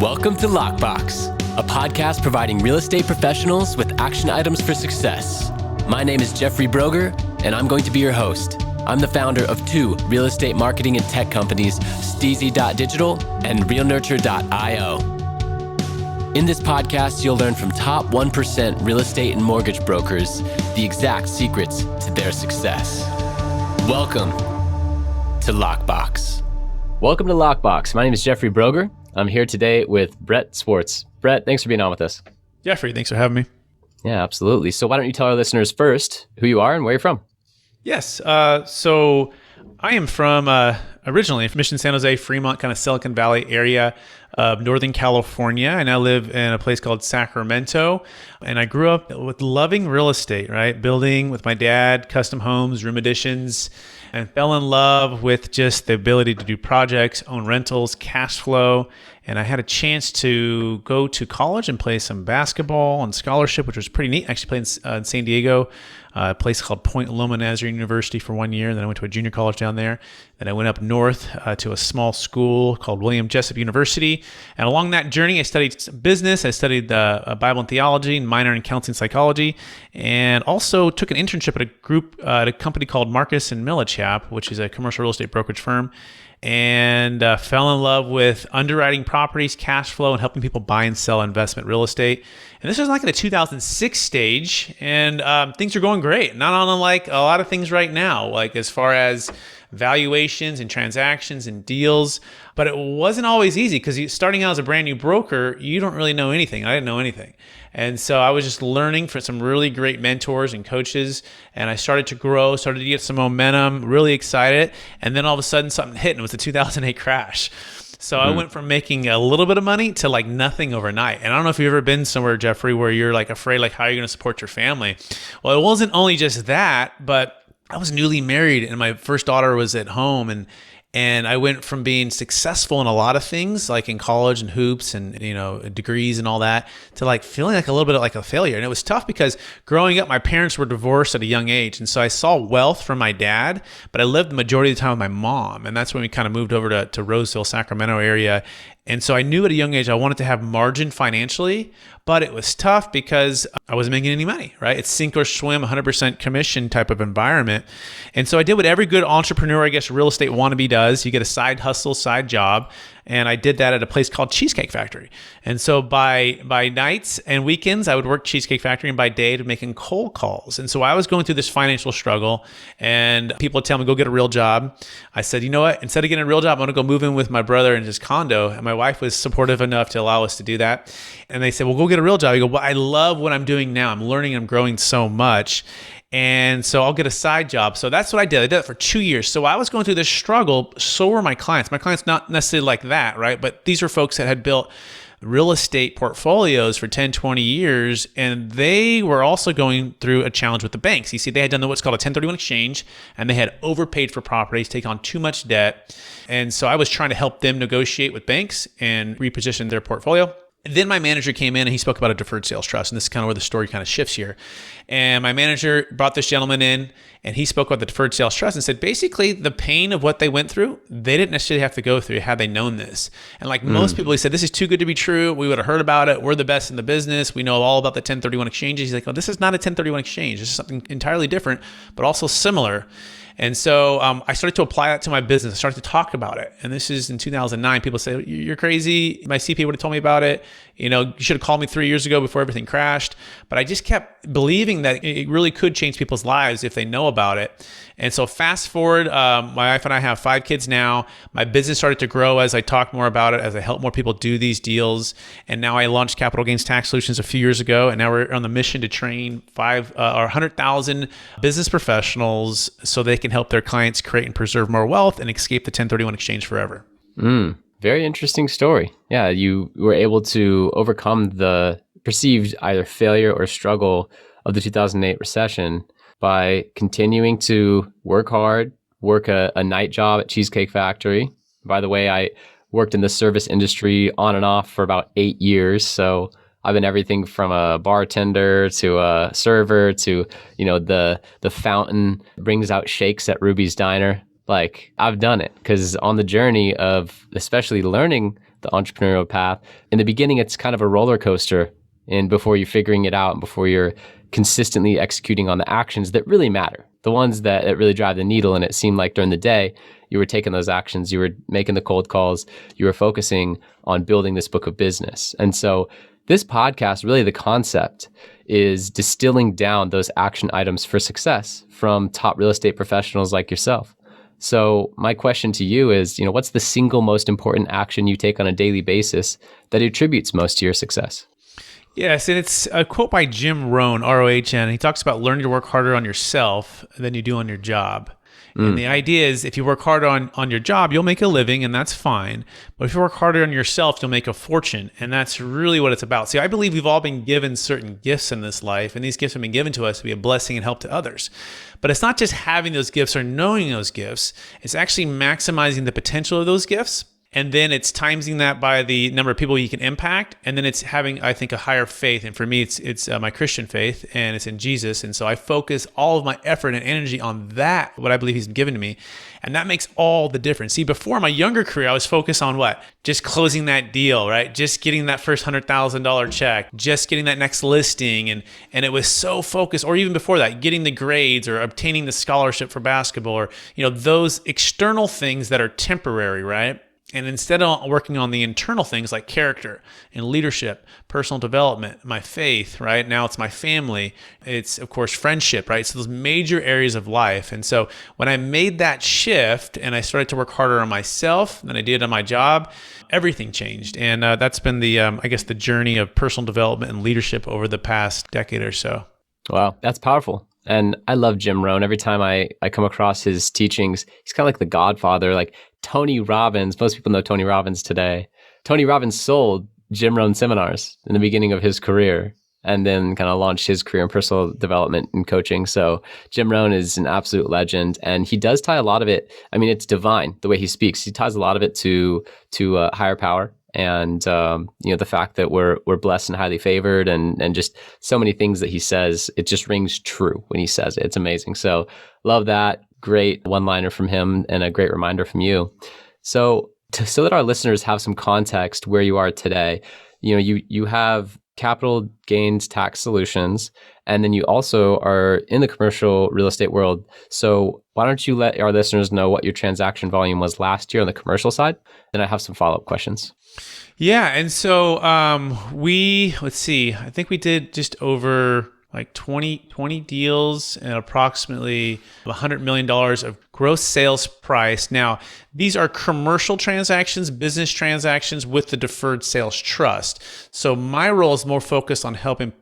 Welcome to Lockbox, a podcast providing real estate professionals with action items for success. My name is Jeffrey Brogger, and I'm going to be your host. I'm the founder of two real estate marketing and tech companies, STEEZY.Digital and realnurture.io. In this podcast, you'll learn from top 1% real estate and mortgage brokers the exact secrets to their success. Welcome to Lockbox. Welcome to Lockbox. My name is Jeffrey Brogger. I'm here today with Brett Swarts. Brett, thanks for being on with us. Jeffrey, thanks for having me. Yeah, absolutely. So why don't you tell our listeners first who you are and where you're from? Yes. So I am from originally from Mission, San Jose, Fremont, kind of Silicon Valley area of Northern California. And I live in a place called Sacramento. And I grew up with loving real estate, right? Building with my dad, custom homes, room additions, and fell in love with just the ability to do projects, own rentals, cash flow. And I had a chance to go to college and play some basketball on scholarship, which was pretty neat. I actually played in San Diego, a place called Point Loma Nazarene University for 1 year. Then I went to a junior college down there. Then I went up north to a small school called William Jessup University. And along that journey, I studied business. I studied Bible and theology and minor in counseling psychology. And also took an internship at a company called Marcus and Millichap, which is a commercial real estate brokerage firm. And fell in love with underwriting properties, cash flow, and helping people buy and sell investment real estate. And this was like in the 2006 stage, and things are going great. Not unlike a lot of things right now, like as far as valuations and transactions and deals. But it wasn't always easy because starting out as a brand new broker, you don't really know anything. I didn't know anything. And so I was just learning from some really great mentors and coaches. And I started to grow, started to get some momentum, really excited. And then all of a sudden something hit, and it was the 2008 crash. So I went from making a little bit of money to like nothing overnight. And I don't know if you've ever been somewhere, Jeffrey, where you're like afraid, like how are you going to support your family? Well, it wasn't only just that, but I was newly married and my first daughter was at home, and I went from being successful in a lot of things, like in college and hoops and, degrees and all that, to like feeling like a little bit like a failure. And it was tough because growing up, my parents were divorced at a young age. And so I saw wealth from my dad, but I lived the majority of the time with my mom. And that's when we kind of moved over to Roseville, Sacramento area. And so I knew at a young age I wanted to have margin financially, but it was tough because I wasn't making any money, right? It's sink or swim, 100% commission type of environment. And so I did what every good entrepreneur, I guess, real estate wannabe does. You get a side hustle, side job. And I did that at a place called Cheesecake Factory. And so by nights and weekends, I would work Cheesecake Factory, and by day, to making cold calls. And so I was going through this financial struggle, and people would tell me, go get a real job. I said, you know what? Instead of getting a real job, I'm going to go move in with my brother in his condo. And my wife was supportive enough to allow us to do that. And they said, well, go get a real job. I go, well, I love what I'm doing now. I'm learning, I'm growing so much. And so I'll get a side job. So that's what I did. I did it for 2 years. So I was going through this struggle. So were my clients. My clients, not necessarily like that, right? But these are folks that had built real estate portfolios for 10, 20 years. And they were also going through a challenge with the banks. You see, they had done what's called a 1031 exchange, and they had overpaid for properties, taken on too much debt. And so I was trying to help them negotiate with banks and reposition their portfolio. Then my manager came in and he spoke about a deferred sales trust. And this is kind of where the story kind of shifts here. And my manager brought this gentleman in and he spoke about the deferred sales trust and said, basically the pain of what they went through, they didn't necessarily have to go through had they known this. And like most people, he said, this is too good to be true. We would have heard about it. We're the best in the business. We know all about the 1031 exchanges. He's like, oh, this is not a 1031 exchange. This is something entirely different, but also similar. And so I started to apply that to my business. I started to talk about it. And this is in 2009. People say, you're crazy. My CPA would have told me about it. You should have called me 3 years ago before everything crashed. But I just kept believing that it really could change people's lives if they know about it. And so fast forward, my wife and I have 5 kids now. My business started to grow as I talked more about it, as I helped more people do these deals. And now I launched Capital Gains Tax Solutions a few years ago. And now we're on the mission to train 100,000 business professionals so they can help their clients create and preserve more wealth and escape the 1031 exchange forever. Very interesting story. Yeah, you were able to overcome the perceived either failure or struggle of the 2008 recession by continuing to work hard, work a night job at Cheesecake Factory. By the way, I worked in the service industry on and off for about 8 years. So I've been everything from a bartender to a server to, the fountain brings out shakes at Ruby's Diner. Like, I've done it because on the journey of especially learning the entrepreneurial path. In the beginning, it's kind of a roller coaster, and before you're figuring it out and before you're consistently executing on the actions that really matter, the ones that really drive the needle. And it seemed like during the day, you were taking those actions, you were making the cold calls, you were focusing on building this book of business. And so this podcast, really the concept is distilling down those action items for success from top real estate professionals like yourself. So my question to you is, what's the single most important action you take on a daily basis that attributes most to your success? Yes, and it's a quote by Jim Rohn, R-O-H-N. He talks about learning to work harder on yourself than you do on your job. And the idea is if you work hard on your job, you'll make a living, and that's fine. But if you work harder on yourself, you'll make a fortune. And that's really what it's about. See, I believe we've all been given certain gifts in this life, and these gifts have been given to us to be a blessing and help to others. But it's not just having those gifts or knowing those gifts. It's actually maximizing the potential of those gifts. And then it's timesing that by the number of people you can impact. And then it's having, I think, a higher faith. And for me, it's my Christian faith, and it's in Jesus. And so I focus all of my effort and energy on that, what I believe he's given to me. And that makes all the difference. See, before my younger career, I was focused on what? Just closing that deal, right? Just getting that first $100,000 check, just getting that next listing. And it was so focused, or even before that, getting the grades or obtaining the scholarship for basketball, or, those external things that are temporary, right? And instead of working on the internal things like character and leadership, personal development, my faith, right? Now it's my family. It's, of course, friendship, right? So those major areas of life. And so when I made that shift and I started to work harder on myself than I did on my job, everything changed. And that's been the journey of personal development and leadership over the past decade or so. Wow, that's powerful. And I love Jim Rohn. Every time I come across his teachings, he's kind of like the godfather, like Tony Robbins. Most people know Tony Robbins today. Tony Robbins sold Jim Rohn seminars in the beginning of his career and then kind of launched his career in personal development and coaching. So Jim Rohn is an absolute legend, and he does tie a lot of it. I mean, it's divine the way he speaks. He ties a lot of it to higher power. And, the fact that we're blessed and highly favored and just so many things that he says, it just rings true when he says it. It's amazing. So love that. Great one-liner from him and a great reminder from you. So that our listeners have some context where you are today, you have capital gains tax solutions, and then you also are in the commercial real estate world. So why don't you let our listeners know what your transaction volume was last year on the commercial side? Then I have some follow-up questions. Yeah. And so let's see, I think we did just over like 20 deals and approximately $100 million of gross sales price. Now, these are commercial transactions, business transactions with the Deferred Sales Trust. So my role is more focused on helping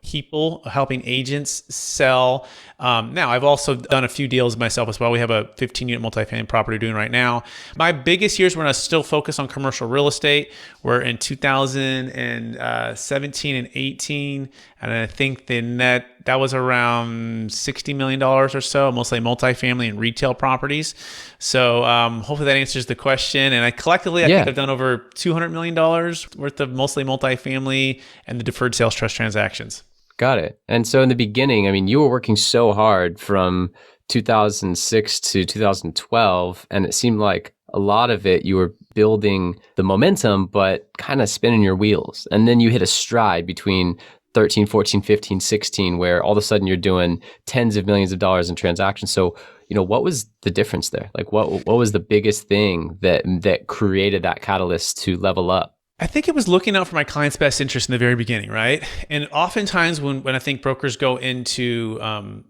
agents sell. Now, I've also done a few deals myself as well. We have a 15-unit multifamily property doing right now. My biggest years when I was still focused on commercial real estate were in 2017 and 18. And I think the net, that was around $60 million or so, mostly multifamily and retail properties. So hopefully that answers the question. And I think I've done over $200 million worth of mostly multifamily and the Deferred Sales Trust transactions. Got it. And so in the beginning, I mean, you were working so hard from 2006 to 2012, and it seemed like a lot of it, you were building the momentum, but kind of spinning your wheels. And then you hit a stride between 13, 14, 15, 16, where all of a sudden you're doing tens of millions of dollars in transactions. So, what was the difference there? Like what was the biggest thing that created that catalyst to level up? I think it was looking out for my client's best interest in the very beginning, right? And oftentimes when I think brokers go into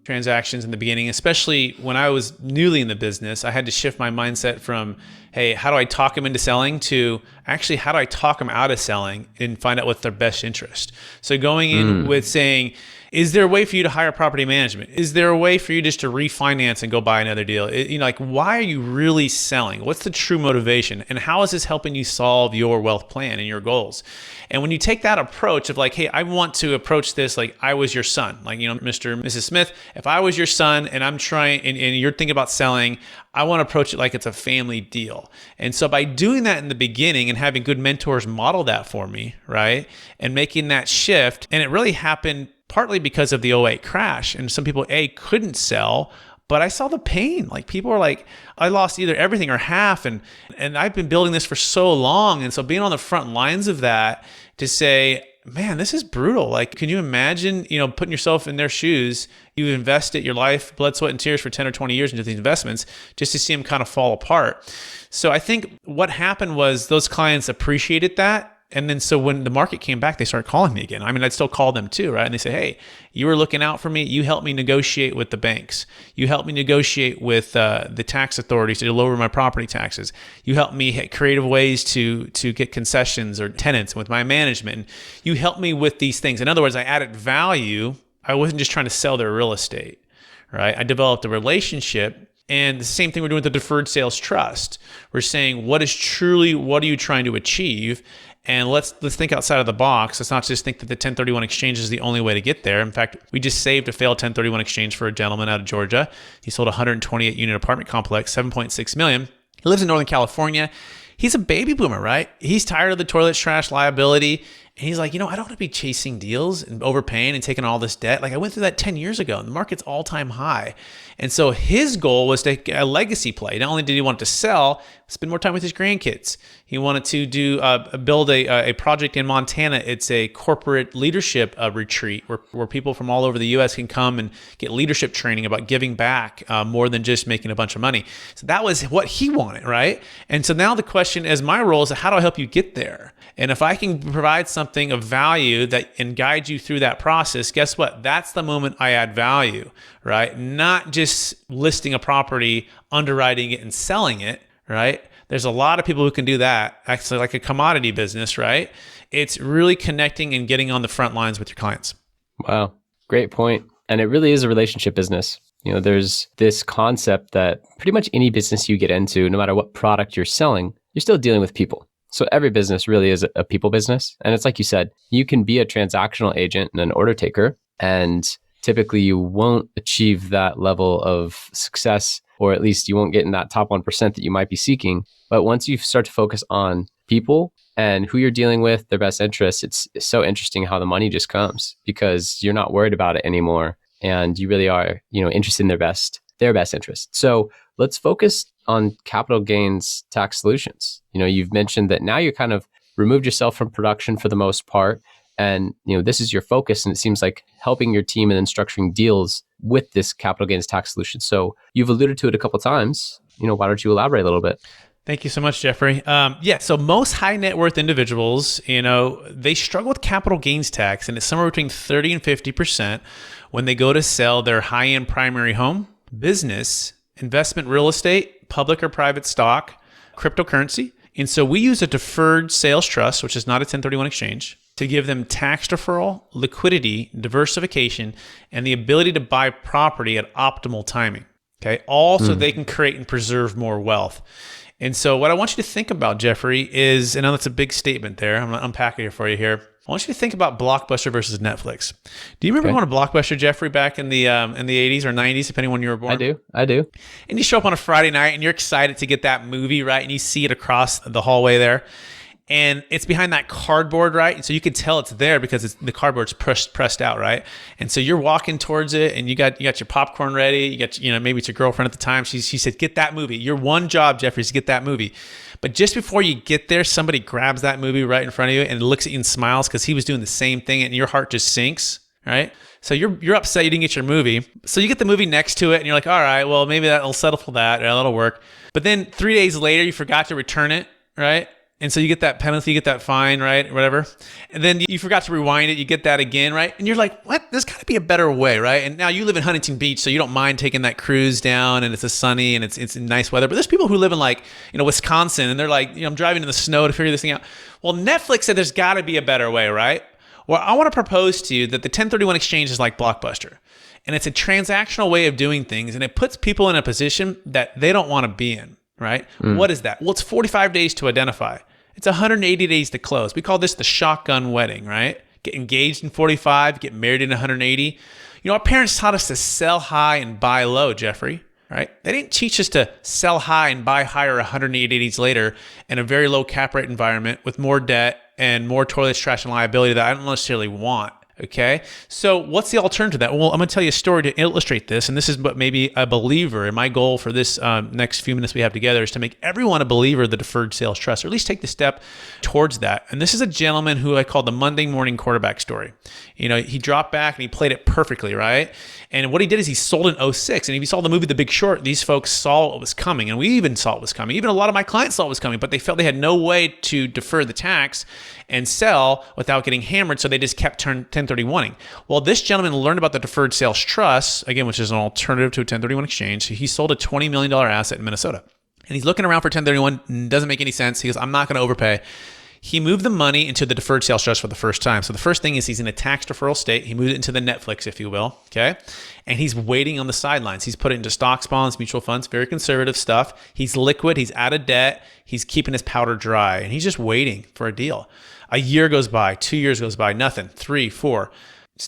transactions in the beginning, especially when I was newly in the business, I had to shift my mindset from, hey, how do I talk them into selling, to actually, how do I talk them out of selling and find out what's their best interest? So going in with saying, is there a way for you to hire property management? Is there a way for you just to refinance and go buy another deal? Why are you really selling? What's the true motivation? And how is this helping you solve your wealth plan and your goals? And when you take that approach of like, hey, I want to approach this like I was your son, like, Mr. and Mrs. Smith, if I was your son and I'm trying, and you're thinking about selling, I want to approach it like it's a family deal. And so by doing that in the beginning and having good mentors model that for me, right? And making that shift, and it really happened partly because of the '08 crash. And some people, couldn't sell, But I saw the pain. Like people are like, I lost either everything or half. And I've been building this for so long. And so being on the front lines of that to say, man, this is brutal. Like, can you imagine, putting yourself in their shoes? You've invested your life, blood, sweat, and tears for 10 or 20 years into these investments just to see them kind of fall apart. So I think what happened was those clients appreciated that. And then so when the market came back, they started calling me again. I mean, I'd still call them too, right? And they say, hey, you were looking out for me. You helped me negotiate with the banks. You helped me negotiate with the tax authorities to lower my property taxes. You helped me hit creative ways to get concessions or tenants with my management. And you helped me with these things. In other words, I added value. I wasn't just trying to sell their real estate, right? I developed a relationship. And the same thing we're doing with the Deferred Sales Trust. We're saying, what are you trying to achieve? And let's think outside of the box. Let's not just think that the 1031 exchange is the only way to get there. In fact, we just saved a failed 1031 exchange for a gentleman out of Georgia. He sold a 128 unit apartment complex, $7.6 million. He lives in Northern California. He's a baby boomer, right? He's tired of the toilet trash liability. And he's like, I don't want to be chasing deals and overpaying and taking all this debt. Like I went through that 10 years ago and the market's all time high. And so his goal was to get a legacy play. Not only did he want to sell, spend more time with his grandkids. He wanted to build a project in Montana. It's a corporate leadership retreat where people from all over the U.S. can come and get leadership training about giving back more than just making a bunch of money. So that was what he wanted, right? And so now the question is, my role is how do I help you get there? And if I can provide something of value and guide you through that process, guess what? That's the moment I add value, right? Not just listing a property, underwriting it, and selling it, right? There's a lot of people who can do that, actually like a commodity business, right? It's really connecting and getting on the front lines with your clients. Wow, great point. And it really is a relationship business. There's this concept that pretty much any business you get into, no matter what product you're selling, you're still dealing with people. So every business really is a people business. And it's like you said, you can be a transactional agent and an order taker, and typically you won't achieve that level of success, or at least you won't get in that top 1% that you might be seeking. But once you start to focus on people and who you're dealing with, their best interests, it's so interesting how the money just comes because you're not worried about it anymore. And you really are, interested in their best interest. So let's focus on capital gains tax solutions. You've mentioned that now you kind of removed yourself from production for the most part. And, this is your focus. And it seems like helping your team and then structuring deals with this capital gains tax solution. So you've alluded to it a couple of times. Why don't you elaborate a little bit? Thank you so much, Jeffrey. So most high net worth individuals, they struggle with capital gains tax, and it's somewhere between 30 and 50% when they go to sell their high-end primary home, business, investment real estate, public or private stock, cryptocurrency. And so we use a deferred sales trust, which is not a 1031 exchange, to give them tax deferral, liquidity, diversification, and the ability to buy property at optimal timing. Okay, all so they can create and preserve more wealth. And so what I want you to think about, Jeffrey, is, I know that's a big statement there. I'm going to unpack it for you here. I want you to think about Blockbuster versus Netflix. Do you remember going to Blockbuster, Jeffrey, back in the 80s or 90s, depending on when you were born? I do. And you show up on a Friday night and you're excited to get that movie, right? And you see it across the hallway there. And it's behind that cardboard, right? And so you can tell it's there because the cardboard's pressed out, right? And so you're walking towards it, and you got your popcorn ready. You got, maybe it's your girlfriend at the time. She said, "Get that movie." Your one job, Jeffrey, is to get that movie. But just before you get there, somebody grabs that movie right in front of you and looks at you and smiles because he was doing the same thing, and your heart just sinks, right? So you're upset you didn't get your movie. So you get the movie next to it, and you're like, all right, well, maybe that'll settle for that, or that'll work. But then 3 days later, you forgot to return it, right? And so you get that penalty, you get that fine, right? Whatever. And then you forgot to rewind it. You get that again, right? And you're like, what? There's got to be a better way, right? And now you live in Huntington Beach, so you don't mind taking that cruise down, and it's a sunny and it's nice weather. But there's people who live in Wisconsin, and they're like, I'm driving in the snow to figure this thing out. Well, Netflix said there's got to be a better way, right? Well, I want to propose to you that the 1031 exchange is like Blockbuster. And it's a transactional way of doing things, and it puts people in a position that they don't want to be in, right? What is that? Well, it's 45 days to identify. It's 180 days to close. We call this the shotgun wedding, right? Get engaged in 45, get married in 180. Our parents taught us to sell high and buy low, Jeffrey, right? They didn't teach us to sell high and buy higher 180 days later in a very low cap rate environment with more debt and more toilets, trash, and liability that I don't necessarily want. Okay. So what's the alternative to that? Well, I'm going to tell you a story to illustrate this. And this is what maybe a believer, and my goal for this next few minutes we have together is to make everyone a believer of the deferred sales trust, or at least take the step towards that. And this is a gentleman who I call the Monday morning quarterback story. He dropped back and he played it perfectly, right? And what he did is he sold in '06. And if you saw the movie The Big Short, these folks saw it was coming. And we even saw it was coming. Even a lot of my clients saw it was coming, but they felt they had no way to defer the tax and sell without getting hammered. So they just kept 1031ing. Well, this gentleman learned about the Deferred Sales Trust, again, which is an alternative to a 1031 exchange. So he sold a $20 million asset in Minnesota. And he's looking around for 1031. Doesn't make any sense. He goes, I'm not going to overpay. He moved the money into the Deferred Sales Trust for the first time. So the first thing is he's in a tax deferral state. He moved it into the Netflix, if you will, okay? And he's waiting on the sidelines. He's put it into stocks, bonds, mutual funds, very conservative stuff. He's liquid. He's out of debt. He's keeping his powder dry. And he's just waiting for a deal. A year goes by. 2 years goes by. Nothing. 3, 4.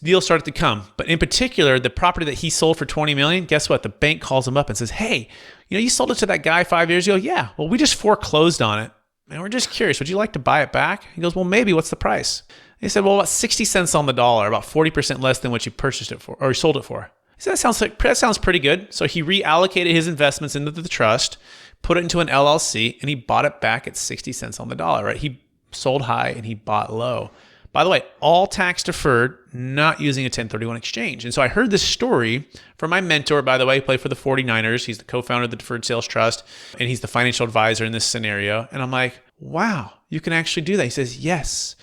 Deals started to come. But in particular, the property that he sold for $20 million, guess what? The bank calls him up and says, hey, you sold it to that guy 5 years ago? Yeah. Well, we just foreclosed on it. And we're just curious, would you like to buy it back? He goes, well, maybe. What's the price? He said, well, about 60 cents on the dollar, about 40% less than what you purchased it for, or you sold it for. He said, that sounds pretty good. So he reallocated his investments into the trust, put it into an LLC, and he bought it back at 60 cents on the dollar, right? He sold high and he bought low. By the way, all tax deferred, not using a 1031 exchange. And so I heard this story from my mentor, by the way, he played for the 49ers. He's the co-founder of the Deferred Sales Trust, and he's the financial advisor in this scenario. And I'm like, wow, you can actually do that. He says, yes.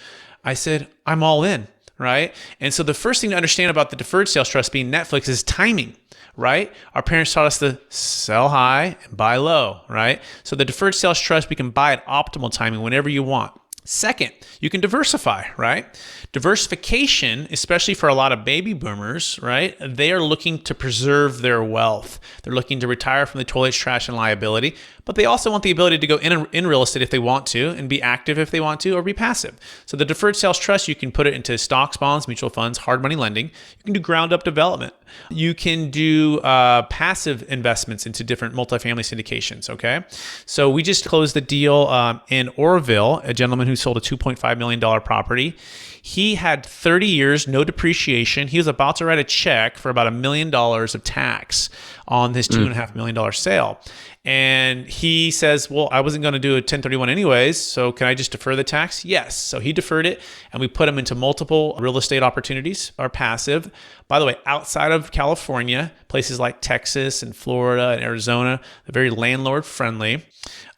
I said, I'm all in, right? And so the first thing to understand about the Deferred Sales Trust being Netflix is timing, right? Our parents taught us to sell high and buy low, right? So the Deferred Sales Trust, we can buy at optimal timing whenever you want. Second, you can diversify, right? Diversification, especially for a lot of baby boomers, right? They are looking to preserve their wealth. They're looking to retire from the toilet, trash, and liability, but they also want the ability to go in real estate if they want to, and be active if they want to, or be passive. So the Deferred Sales Trust, you can put it into stocks, bonds, mutual funds, hard money lending. You can do ground up development. You can do passive investments into different multifamily syndications, okay? So we just closed the deal in Orville, a gentleman who sold a $2.5 million property. He had 30 years, no depreciation. He was about to write a check for about $1 million of tax on this $2.5 million sale. And he says, well, I wasn't going to do a 1031 anyways, so can I just defer the tax? Yes. So he deferred it, and we put him into multiple real estate opportunities, or passive. By the way, outside of California, places like Texas and Florida and Arizona, they're very landlord friendly.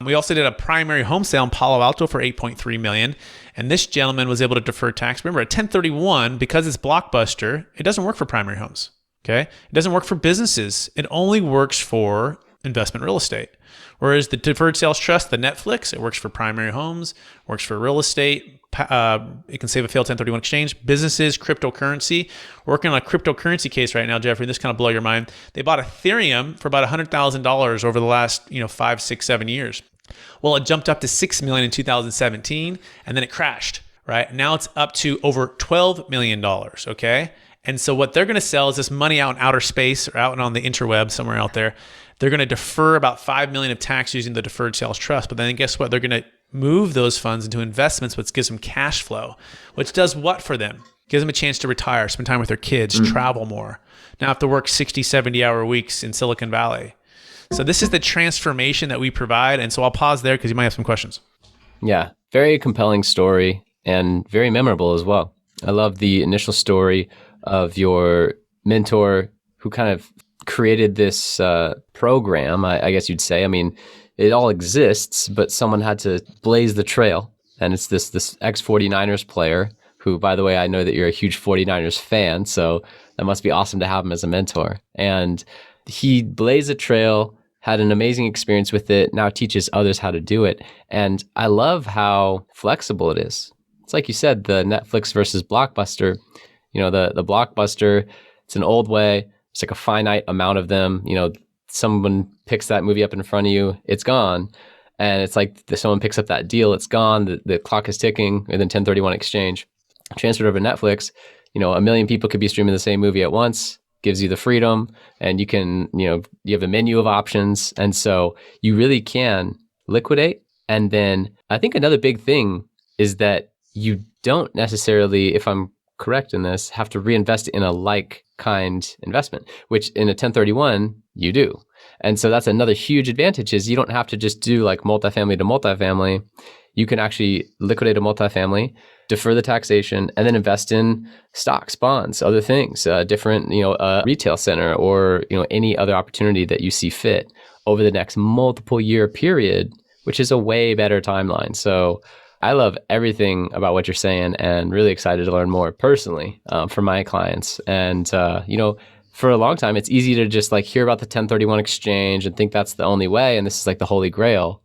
We also did a primary home sale in Palo Alto for $8.3 million. And this gentleman was able to defer tax. Remember, a 1031, because it's Blockbuster, it doesn't work for primary homes, okay? It doesn't work for businesses. It only works for investment real estate. Whereas the Deferred Sales Trust, the Netflix, it works for primary homes, works for real estate. It can save a failed 1031 exchange. Businesses, cryptocurrency. We're working on a cryptocurrency case right now, Jeffrey. This kind of blow your mind. They bought Ethereum for about $100,000 over the last 5, 6, 7 years. Well, it jumped up to $6 million in 2017, and then it crashed, right? Now it's up to over $12 million, okay? And so what they're going to sell is this money out in outer space, or out on the interweb somewhere out there. They're going to defer about $5 million of tax using the Deferred Sales Trust. But then guess what? They're going to move those funds into investments, which gives them cash flow, which does what for them? Gives them a chance to retire, spend time with their kids, travel more. Now have to work 60, 70-hour weeks in Silicon Valley. So this is the transformation that we provide. And so I'll pause there because you might have some questions. Yeah, very compelling story and very memorable as well. I love the initial story of your mentor who kind of created this program, I guess you'd say. I mean, it all exists, but someone had to blaze the trail. And it's this ex-49ers player who, by the way, I know that you're a huge 49ers fan, so that must be awesome to have him as a mentor. And he blazed a trail, had an amazing experience with it, now teaches others how to do it. And I love how flexible it is. It's like you said, the Netflix versus Blockbuster. The Blockbuster, it's an old way. It's like a finite amount of them. Someone picks that movie up in front of you, it's gone. And it's like someone picks up that deal, it's gone. The clock is ticking, and then 1031 exchange. Transferred over to Netflix, 1 million people could be streaming the same movie at once. Gives you the freedom, and you can, you have a menu of options. And so you really can liquidate. And then I think another big thing is that you don't necessarily, if I'm correct in this, have to reinvest it in a like kind investment, which in a 1031 you do. And so that's another huge advantage is you don't have to just do like multifamily to multifamily. You can actually liquidate a multifamily, defer the taxation, and then invest in stocks, bonds, other things, different, retail center or, any other opportunity that you see fit over the next multiple year period, which is a way better timeline. So I love everything about what you're saying and really excited to learn more personally for my clients. And, for a long time, it's easy to just like hear about the 1031 exchange and think that's the only way. And this is like the holy grail.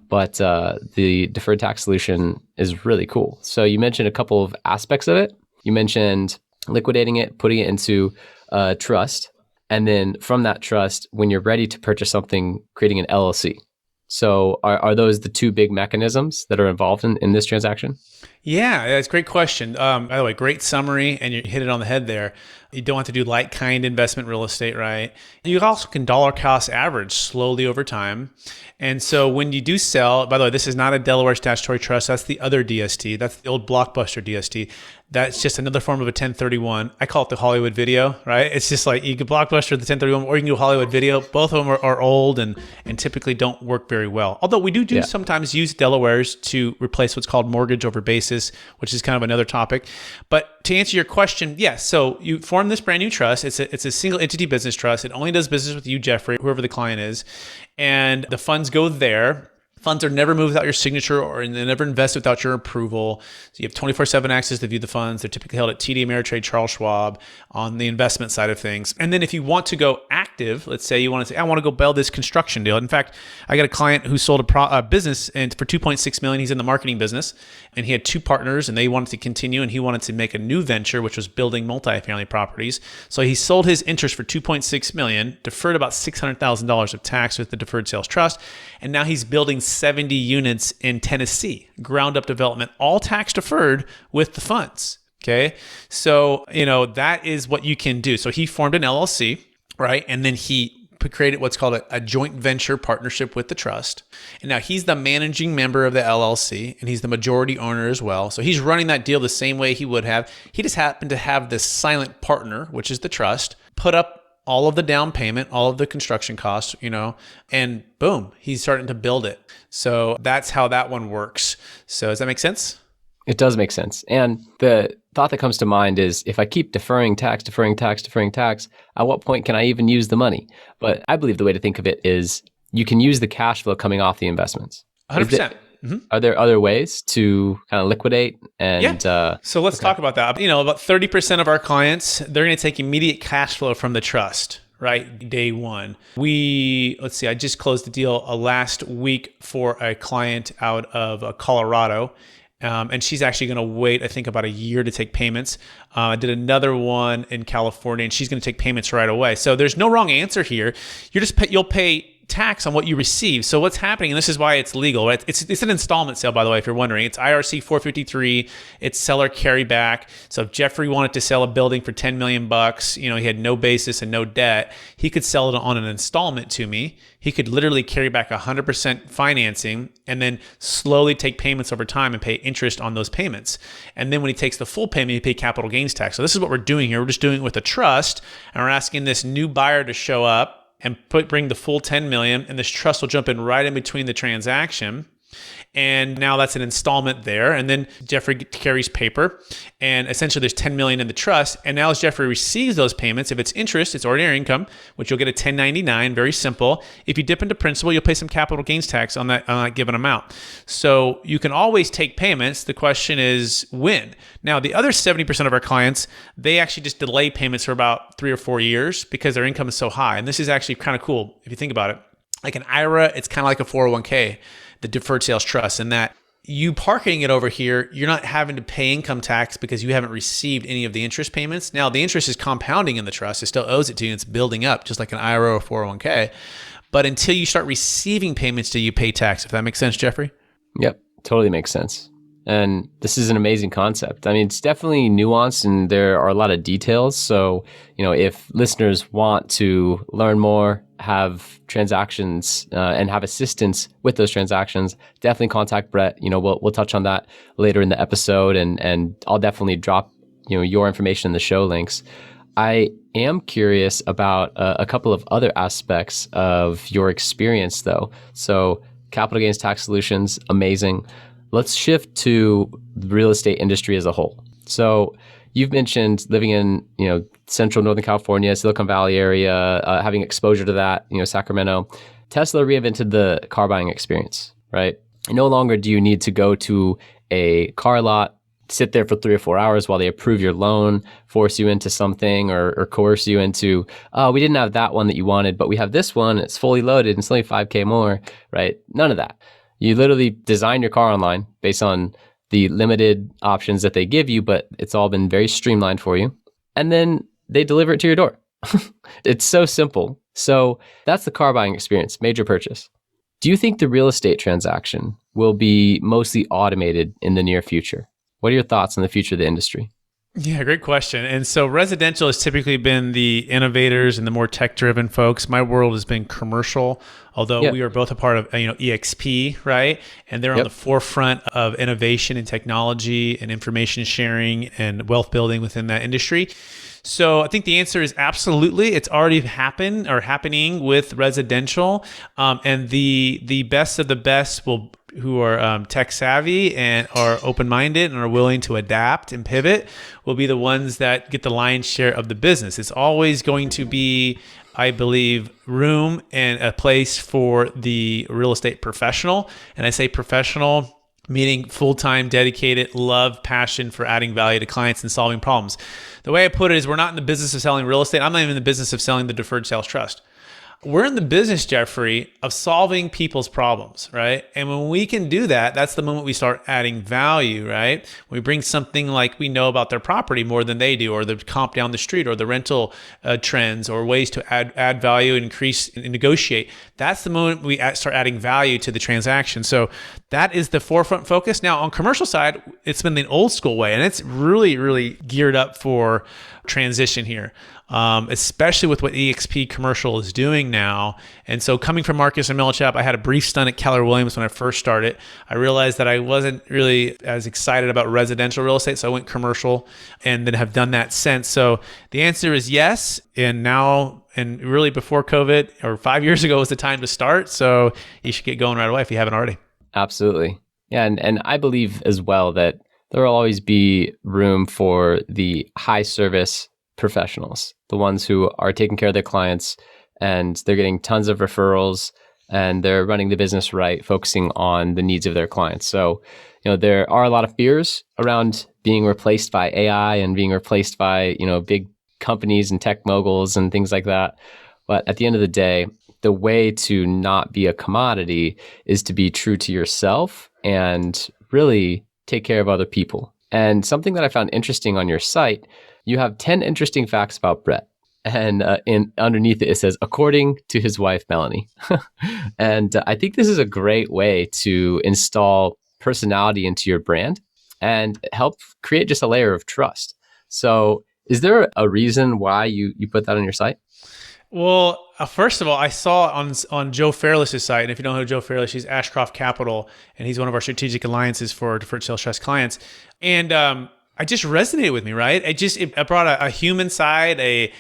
But the deferred tax solution is really cool. So you mentioned a couple of aspects of it. You mentioned liquidating it, putting it into trust. And then from that trust, when you're ready to purchase something, creating an LLC. So are those the two big mechanisms that are involved in this transaction? Yeah, that's a great question. By the way, great summary, and you hit it on the head there. You don't have to do like kind investment real estate, right? You also can dollar cost average slowly over time. And so when you do sell, by the way, this is not a Delaware statutory trust. That's the other DST. That's the old Blockbuster DST. That's just another form of a 1031. I call it the Hollywood video, right? It's just like you can Blockbuster the 1031 or you can do Hollywood video. Both of them are old and typically don't work very well. Although we do sometimes use Delaware's to replace what's called mortgage over basis, which is kind of another topic. But to answer your question, yes. So you form this brand new trust. It's a single entity business trust. It only does business with you, Jeffrey, whoever the client is. And the funds go there. Funds are never moved without your signature or they never invest without your approval. So you have 24/7 access to view the funds. They're typically held at TD Ameritrade, Charles Schwab on the investment side of things. And then if you want to go active, let's say you want to say, I want to go build this construction deal. In fact, I got a client who sold a business and for $2.6 million. He's in the marketing business and he had two partners and they wanted to continue and he wanted to make a new venture, which was building multifamily properties. So he sold his interest for $2.6 million, deferred about $600,000 of tax with the Deferred Sales Trust. And now he's building 70 units in Tennessee, ground up development, all tax deferred with the funds. Okay. So, that is what you can do. So he formed an LLC, right? And then he created what's called a joint venture partnership with the trust. And now he's the managing member of the LLC and he's the majority owner as well. So he's running that deal the same way he would have. He just happened to have this silent partner, which is the trust, put up all of the down payment, all of the construction costs, and boom, he's starting to build it. So that's how that one works. So does that make sense? It does make sense. And the thought that comes to mind is if I keep deferring tax, at what point can I even use the money? But I believe the way to think of it is you can use the cash flow coming off the investments. 100%. Are there other ways to kind of liquidate? And so let's talk about that. About 30% of our clients, they're going to take immediate cash flow from the trust, right? Day one. I just closed a deal last week for a client out of Colorado. And she's actually going to wait, I think, about a year to take payments. I did another one in California, and she's going to take payments right away. So there's no wrong answer here. You'll pay tax on what you receive. So what's happening, and this is why it's legal, right? It's an installment sale, by the way, if you're wondering. It's IRC 453. It's seller carryback. So if Jeffrey wanted to sell a building for $10 million, he had no basis and no debt, he could sell it on an installment to me. He could literally carry back 100% financing and then slowly take payments over time and pay interest on those payments. And then when he takes the full payment, he pay capital gains tax. So this is what we're doing here. We're just doing it with a trust, and we're asking this new buyer to show up and bring the full 10 million, and this trust will jump in right in between the transaction. And now that's an installment there. And then Jeffrey carries paper, and essentially there's 10 million in the trust. And now as Jeffrey receives those payments, if it's interest, it's ordinary income, which you'll get a 1099, very simple. If you dip into principal, you'll pay some capital gains tax on that given amount. So you can always take payments. The question is when. Now, the other 70% of our clients, they actually just delay payments for about 3 or 4 years because their income is so high. And this is actually kind of cool if you think about it. Like an IRA, it's kind of like a 401k. The Deferred Sales Trust, and that you parking it over here, you're not having to pay income tax because you haven't received any of the interest payments. Now, the interest is compounding in the trust. It still owes it to you. It's building up just like an IRA or 401k. But until you start receiving payments, do you pay tax? If that makes sense, Jeffrey? Yep, totally makes sense. And this is an amazing concept. I mean, it's definitely nuanced and there are a lot of details. So, if listeners want to learn more, have transactions and have assistance with those transactions, definitely contact Brett. We'll touch on that later in the episode, and I'll definitely drop your information in the show links. I am curious about a couple of other aspects of your experience, though. So, capital gains tax solutions, amazing. Let's shift to the real estate industry as a whole. So, you've mentioned living in central Northern California, Silicon Valley area, having exposure to that, Sacramento. Tesla reinvented the car buying experience, right? No longer do you need to go to a car lot, sit there for 3 or 4 hours while they approve your loan, force you into something or coerce you into, oh, we didn't have that one that you wanted, but we have this one, it's fully loaded and it's only $5,000 more, right? None of that. You literally design your car online based on the limited options that they give you, but it's all been very streamlined for you. And then they deliver it to your door. It's so simple. So that's the car buying experience, major purchase. Do you think the real estate transaction will be mostly automated in the near future? What are your thoughts on the future of the industry? Yeah, great question. And so residential has typically been the innovators and the more tech-driven folks. My world has been commercial, although we are both a part of EXP, right? And they're on the forefront of innovation and technology and information sharing and wealth building within that industry. So I think the answer is absolutely. It's already happened or happening with residential, and the best of the best who are tech savvy and are open-minded and are willing to adapt and pivot will be the ones that get the lion's share of the business. It's always going to be, I believe, room and a place for the real estate professional. And I say professional, meaning full-time, dedicated, love, passion for adding value to clients and solving problems. The way I put it is we're not in the business of selling real estate. I'm not even in the business of selling the Deferred Sales Trust. We're in the business, Jeffrey, of solving people's problems, right? And when we can do that, that's the moment we start adding value, right? We bring something like we know about their property more than they do, or the comp down the street, or the rental trends, or ways to add value and increase and negotiate. That's the moment we start adding value to the transaction. So that is the forefront focus. Now, on commercial side, it's been the old school way, and it's really, really geared up for transition here. Especially with what EXP Commercial is doing now. And so coming from Marcus and Millichap, I had a brief stint at Keller Williams when I first started. I realized that I wasn't really as excited about residential real estate, so I went commercial and then have done that since. So the answer is yes. And now, and really before COVID or 5 years ago was the time to start. So you should get going right away if you haven't already. Absolutely. Yeah. And I believe as well that there will always be room for the high service professionals, the ones who are taking care of their clients and they're getting tons of referrals and they're running the business right, focusing on the needs of their clients. So, there are a lot of fears around being replaced by AI and being replaced by, big companies and tech moguls and things like that. But at the end of the day, the way to not be a commodity is to be true to yourself and really take care of other people. And something that I found interesting on your site, you have 10 interesting facts about Brett. And underneath it says, according to his wife, Melanie. And I think this is a great way to install personality into your brand and help create just a layer of trust. So is there a reason why you put that on your site? Well, first of all, I saw on Joe Fairless's site, and if you don't know Joe Fairless, he's Ashcroft Capital, and he's one of our strategic alliances for Deferred Sales Trust clients. And I just resonated with me, right? It brought a human side, a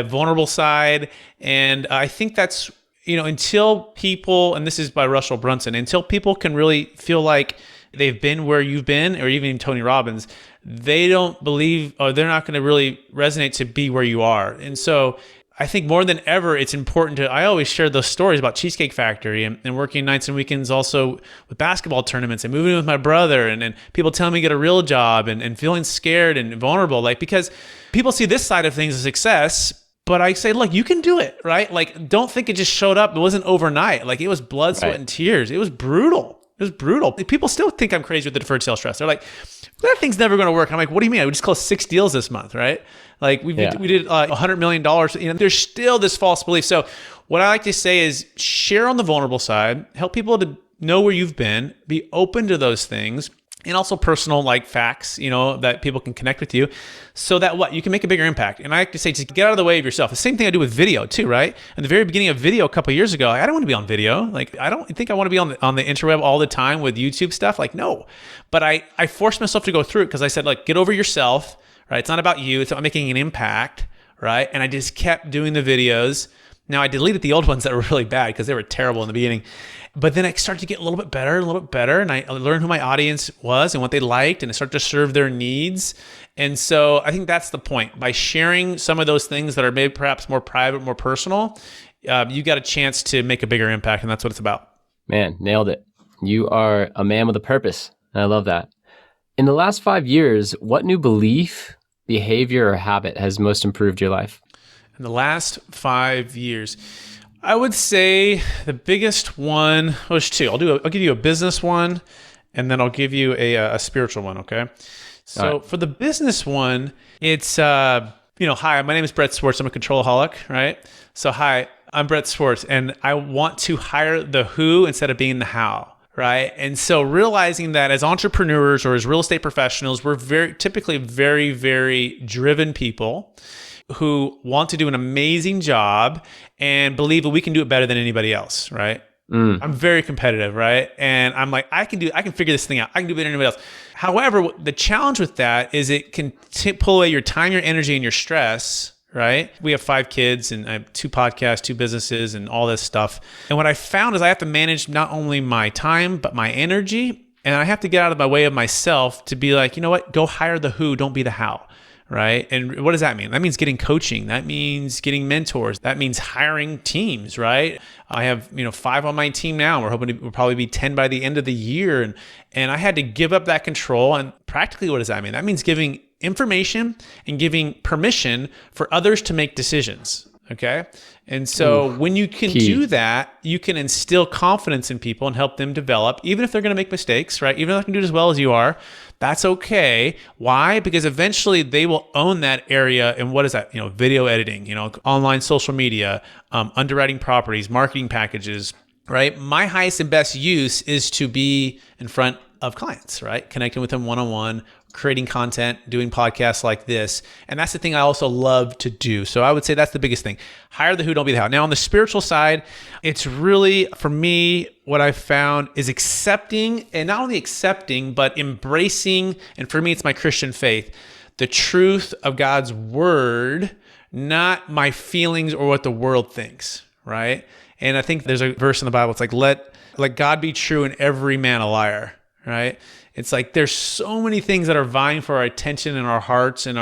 vulnerable side, and I think that's until people, and this is by Russell Brunson, until people can really feel like they've been where you've been, or even Tony Robbins, they don't believe, or they're not going to really resonate to be where you are. And so I think more than ever, it's important I always share those stories about Cheesecake Factory and working nights and weekends also with basketball tournaments and moving with my brother and people telling me to get a real job and feeling scared and vulnerable, because people see this side of things as success, but I say, look, you can do it, right? Don't think it just showed up. It wasn't overnight. It was blood, sweat, and tears. It was brutal. It was brutal. People still think I'm crazy with the Deferred Sales Trust. They're like, that thing's never going to work. I'm like, what do you mean? We just closed 6 deals this month, right? We did $100 million. There's still this false belief. So what I like to say is share on the vulnerable side, help people to know where you've been, be open to those things, and also personal facts, that people can connect with you so that you can make a bigger impact. And I like to say, just get out of the way of yourself. The same thing I do with video too, right? In the very beginning of video a couple of years ago, I don't want to be on video. I don't think I want to be on the interweb all the time with YouTube stuff. No, but I forced myself to go through it because I said, get over yourself, right? It's not about you. It's about making an impact, right? And I just kept doing the videos. Now I deleted the old ones that were really bad because they were terrible in the beginning. But then I started to get a little bit better, and I learned who my audience was and what they liked, and I started to serve their needs. And so I think that's the point. By sharing some of those things that are maybe perhaps more private, more personal, you got a chance to make a bigger impact, and that's what it's about. Man, nailed it. You are a man with a purpose. And I love that. In the last 5 years, what new belief, behavior, or habit has most improved your life? In the last 5 years, I would say the biggest one, well, there's two. I'll give you a business one, and then I'll give you a spiritual one. Okay. So for the business one, it's hi, my name is Brett Swarts. I'm a controlaholic, right? So hi, I'm Brett Swarts, and I want to hire the who instead of being the how. Right. And so realizing that as entrepreneurs or as real estate professionals, we're typically very, very driven people who want to do an amazing job and believe that we can do it better than anybody else. Right. I'm very competitive. Right. And I'm like, I can figure this thing out. I can do better than anybody else. However, the challenge with that is it can pull away your time, your energy, and your stress. Right. We have 5 kids and I have 2 podcasts, 2 businesses and all this stuff. And what I found is I have to manage not only my time, but my energy. And I have to get out of my way of myself to be like, you know what, go hire the who, don't be the how. Right. And what does that mean? That means getting coaching. That means getting mentors. That means hiring teams. Right. I have, 5 on my team now. We're hoping we'll probably be 10 by the end of the year. And I had to give up that control. And practically, what does that mean? That means giving information and giving permission for others to make decisions. Okay. And so when you can do that, you can instill confidence in people and help them develop, even if they're going to make mistakes, right? Even if they can do it as well as you are, that's okay. Why? Because eventually they will own that area. And what is that? Video editing, online social media, underwriting properties, marketing packages, right? My highest and best use is to be in front of clients, right? Connecting with them one-on-one, creating content, doing podcasts like this. And that's the thing I also love to do. So I would say that's the biggest thing. Hire the who, don't be the how. Now on the spiritual side, it's really, for me, what I've found is accepting, and not only accepting, but embracing, and for me, it's my Christian faith, the truth of God's word, not my feelings or what the world thinks, right? And I think there's a verse in the Bible, it's like, let God be true and every man a liar, right? It's like there's so many things that are vying for our attention and our hearts and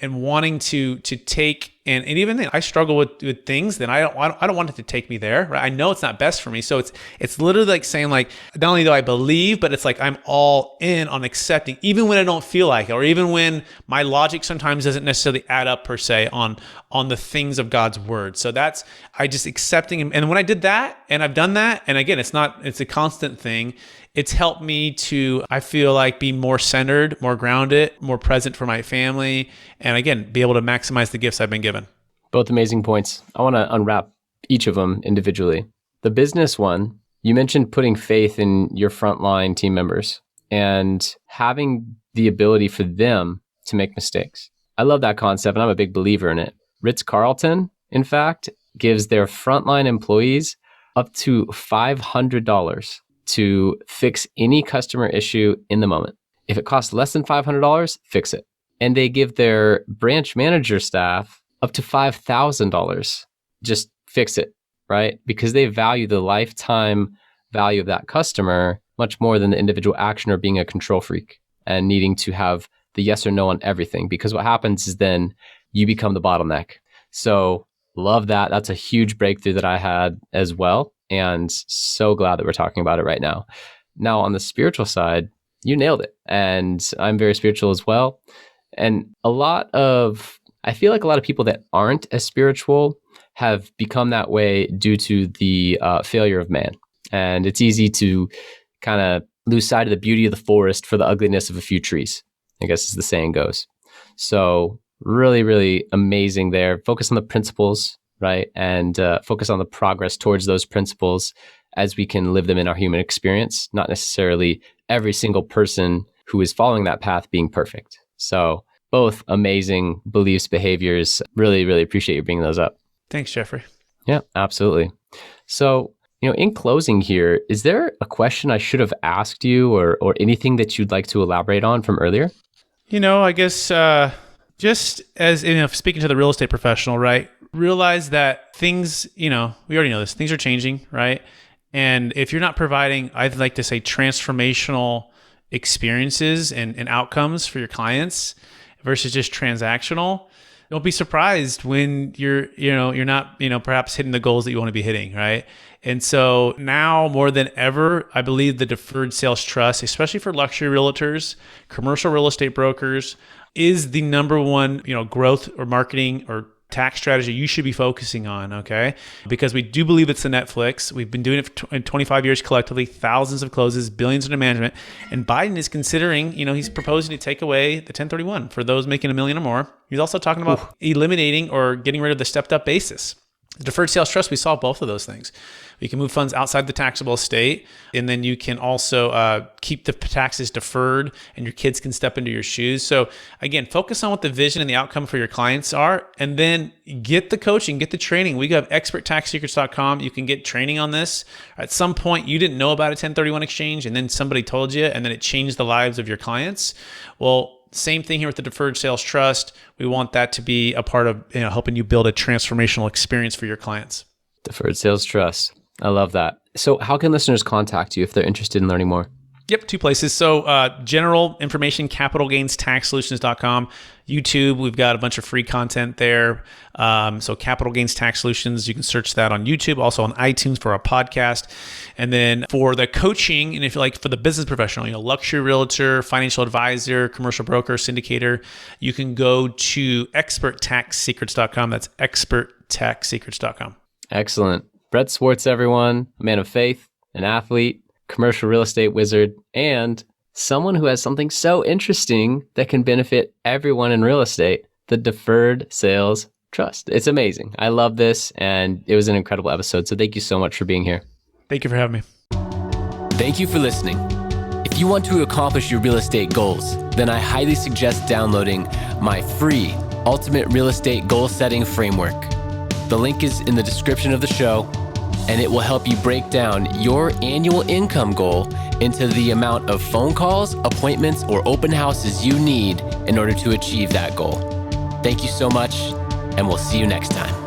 and wanting to take and even then I struggle with things that I don't want it to take me there. Right? I know it's not best for me. So it's literally like saying like not only do I believe, but it's like I'm all in on accepting, even when I don't feel like it, or even when my logic sometimes doesn't necessarily add up per se on the things of God's word. So that's I just accepting him. And when I did that, and I've done that, and again, it's a constant thing. It's helped me to, I feel like, be more centered, more grounded, more present for my family, and again, be able to maximize the gifts I've been given. Both amazing points. I want to unwrap each of them individually. The business one, you mentioned putting faith in your frontline team members and having the ability for them to make mistakes. I love that concept, and I'm a big believer in it. Ritz-Carlton, in fact, gives their frontline employees up to $500 to fix any customer issue in the moment. If it costs less than $500, fix it. And they give their branch manager staff up to $5,000. Just fix it, right? Because they value the lifetime value of that customer much more than the individual action or being a control freak and needing to have the yes or no on everything. Because what happens is then you become the bottleneck. So love that. That's a huge breakthrough that I had as well. And so glad that we're talking about it right now. Now, on the spiritual side, you nailed it. And I'm very spiritual as well. And I feel like a lot of people that aren't as spiritual have become that way due to the failure of man. And it's easy to kind of lose sight of the beauty of the forest for the ugliness of a few trees, I guess as the saying goes. So really, really amazing there. Focus on the principles, right? And focus on the progress towards those principles as we can live them in our human experience, not necessarily every single person who is following that path being perfect. So both amazing beliefs, behaviors. Really, really appreciate you bringing those up. Thanks, Jeffrey. Yeah, absolutely. So, in closing here, is there a question I should have asked you or anything that you'd like to elaborate on from earlier? I guess just as speaking to the real estate professional, right? Realize that things, we already know this, things are changing, right? And if you're not providing, I'd like to say, transformational experiences and outcomes for your clients versus just transactional, don't be surprised when you're not, perhaps hitting the goals that you want to be hitting, right? And so now more than ever, I believe the Deferred Sales Trust, especially for luxury realtors, commercial real estate brokers, is the number one, growth or marketing or tax strategy you should be focusing on, okay? Because we do believe it's the Netflix. We've been doing it in 25 years collectively, thousands of closes, billions under management. And Biden is considering, he's proposing to take away the 1031 for those making $1 million or more. He's also talking about eliminating or getting rid of the stepped up basis. The Deferred Sales Trust, we saw both of those things. You can move funds outside the taxable estate, and then you can also keep the taxes deferred, and your kids can step into your shoes. So again, focus on what the vision and the outcome for your clients are, and then get the coaching, get the training. We have experttaxsecrets.com. You can get training on this. At some point, you didn't know about a 1031 exchange, and then somebody told you, and then it changed the lives of your clients. Well, same thing here with the Deferred Sales Trust. We want that to be a part of helping you build a transformational experience for your clients. Deferred Sales Trust. I love that. So how can listeners contact you if they're interested in learning more? Yep, 2 places. So general information, capitalgainstaxsolutions.com. YouTube, we've got a bunch of free content there. So Capital Gains Tax Solutions, you can search that on YouTube, also on iTunes for our podcast. And then for the coaching, and if you like for the business professional, luxury realtor, financial advisor, commercial broker, syndicator, you can go to experttaxsecrets.com. That's experttaxsecrets.com. Excellent. Brett Swarts, everyone, a man of faith, an athlete, commercial real estate wizard, and someone who has something so interesting that can benefit everyone in real estate, the Deferred Sales Trust. It's amazing. I love this, and it was an incredible episode. So thank you so much for being here. Thank you for having me. Thank you for listening. If you want to accomplish your real estate goals, then I highly suggest downloading my free Ultimate Real Estate Goal Setting Framework. The link is in the description of the show, and it will help you break down your annual income goal into the amount of phone calls, appointments, or open houses you need in order to achieve that goal. Thank you so much, and we'll see you next time.